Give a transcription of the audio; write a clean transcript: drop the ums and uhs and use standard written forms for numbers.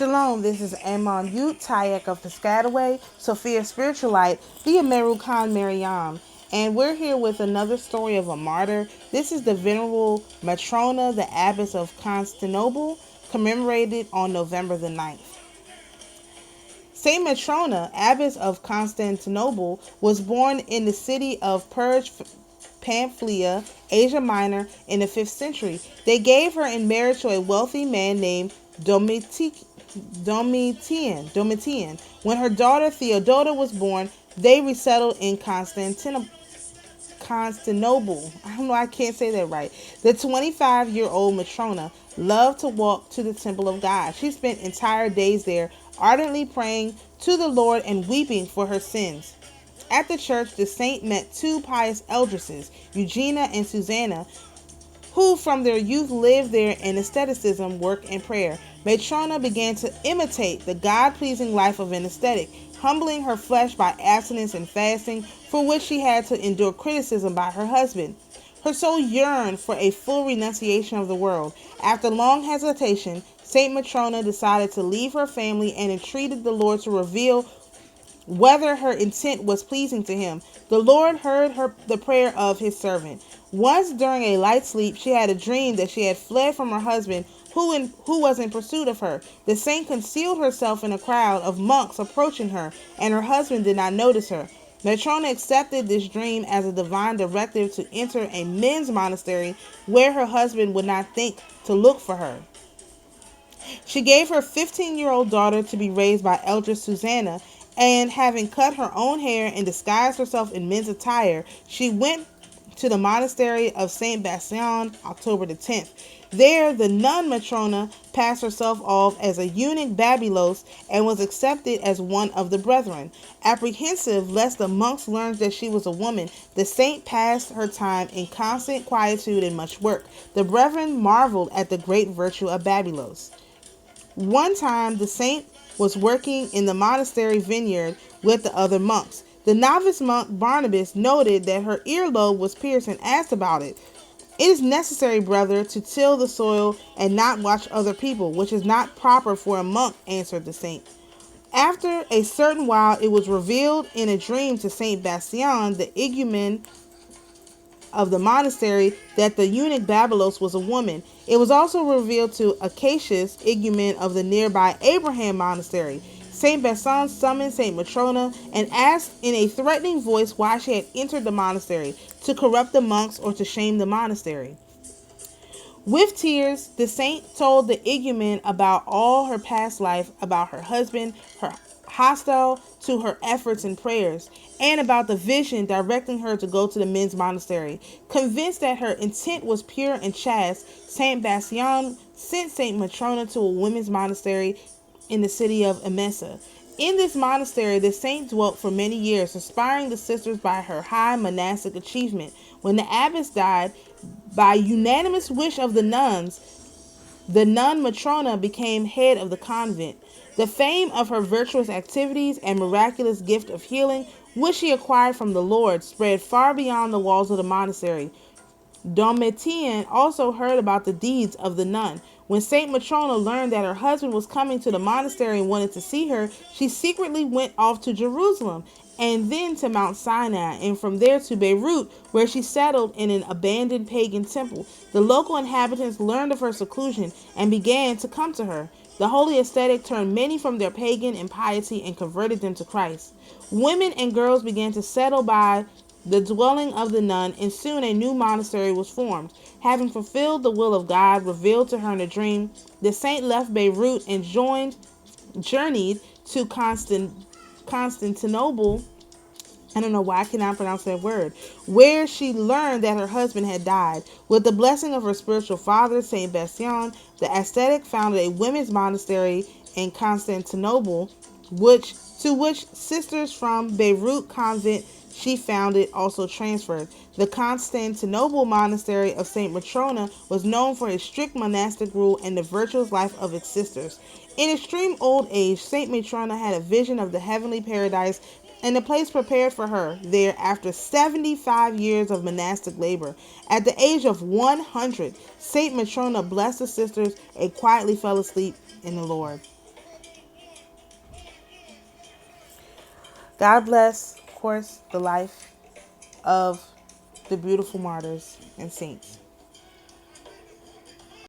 Shalom, this is Amonute Tayac of Piscataway, Sophia Spiritualite, the AmaruKhan Miriyam, and we're here with another story of a martyr. This is the Venerable Matrona, the Abbess of Constantinople, commemorated on November the 9th. Saint Matrona, Abbess of Constantinople, was born in the city of Perge, Pamphylia, Asia Minor, in the 5th century. They gave her in marriage to a wealthy man named Domitian. When her daughter Theodota was born, they resettled in Constantinople. I can't say that right. The 25-year-old Matrona loved to walk to the temple of God. She spent entire days there, ardently praying to the Lord and weeping for her sins. At the church, the saint met two pious eldresses, Eugenia and Susanna, who from their youth lived there in asceticism, work, and prayer. Matrona began to imitate the God-pleasing life of an ascetic, humbling her flesh by abstinence and fasting, for which she had to endure criticism by her husband. Her soul yearned for a full renunciation of the world. After long hesitation, Saint Matrona decided to leave her family and entreated the Lord to reveal whether her intent was pleasing to him. The Lord heard the prayer of his servant. Once during a light sleep, she had a dream that she had fled from her husband, who was in pursuit of her. The saint concealed herself in a crowd of monks approaching her, and her husband did not notice her. Matrona accepted this dream as a divine directive to enter a men's monastery where her husband would not think to look for her. She gave her 15-year-old daughter to be raised by Eldris Susanna, and having cut her own hair and disguised herself in men's attire, she went to the monastery of St. Bassian, October the 10th. There, the nun Matrona passed herself off as a eunuch Babylos and was accepted as one of the brethren. Apprehensive lest the monks learned that she was a woman, the saint passed her time in constant quietude and much work. The brethren marveled at the great virtue of Babylos. One time, the saint was working in the monastery vineyard with the other monks. The novice monk Barnabas noted that her earlobe was pierced and asked about it. "It is necessary, brother, to till the soil and not watch other people, which is not proper for a monk," answered the saint. After a certain while, it was revealed in a dream to Saint Bastian, the igumen of the monastery, that the eunuch Babylos was a woman. It was also revealed to Acacius, igumen of the nearby Abraham monastery. Saint Bassan summoned Saint Matrona and asked in a threatening voice why she had entered the monastery, to corrupt the monks or to shame the monastery. With tears, the saint told the igumen about all her past life, about her husband, her hostile to her efforts and prayers, and about the vision directing her to go to the men's monastery. Convinced that her intent was pure and chaste, Saint Bastian sent Saint Matrona to a women's monastery in the city of Emesa. In this monastery, the saint dwelt for many years, inspiring the sisters by her high monastic achievement. When the abbess died, by unanimous wish of the nuns, the nun Matrona became head of the convent. The fame of her virtuous activities and miraculous gift of healing, which she acquired from the Lord, spread far beyond the walls of the monastery. Domitian also heard about the deeds of the nun. When Saint Matrona learned that her husband was coming to the monastery and wanted to see her, she secretly went off to Jerusalem and then to Mount Sinai, and from there to Beirut, where she settled in an abandoned pagan temple. The local inhabitants learned of her seclusion and began to come to her. The holy ascetic turned many from their pagan impiety and converted them to Christ. Women and girls began to settle by the dwelling of the nun, and soon a new monastery was formed. Having fulfilled the will of God revealed to her in a dream, the saint left Beirut and journeyed to Constantinople. I don't know why I cannot pronounce that word, where she learned that her husband had died. With the blessing of her spiritual father, Saint Bastian, the ascetic founded a women's monastery in Constantinople, to which sisters from Beirut convent she founded also transferred. The Constantinople monastery of Saint Matrona was known for its strict monastic rule and the virtuous life of its sisters. In extreme old age, Saint Matrona had a vision of the heavenly paradise and the place prepared for her there after 75 years of monastic labor. At the age of 100, Saint Matrona blessed the sisters and quietly fell asleep in the Lord. God bless, of course, the life of the beautiful martyrs and saints.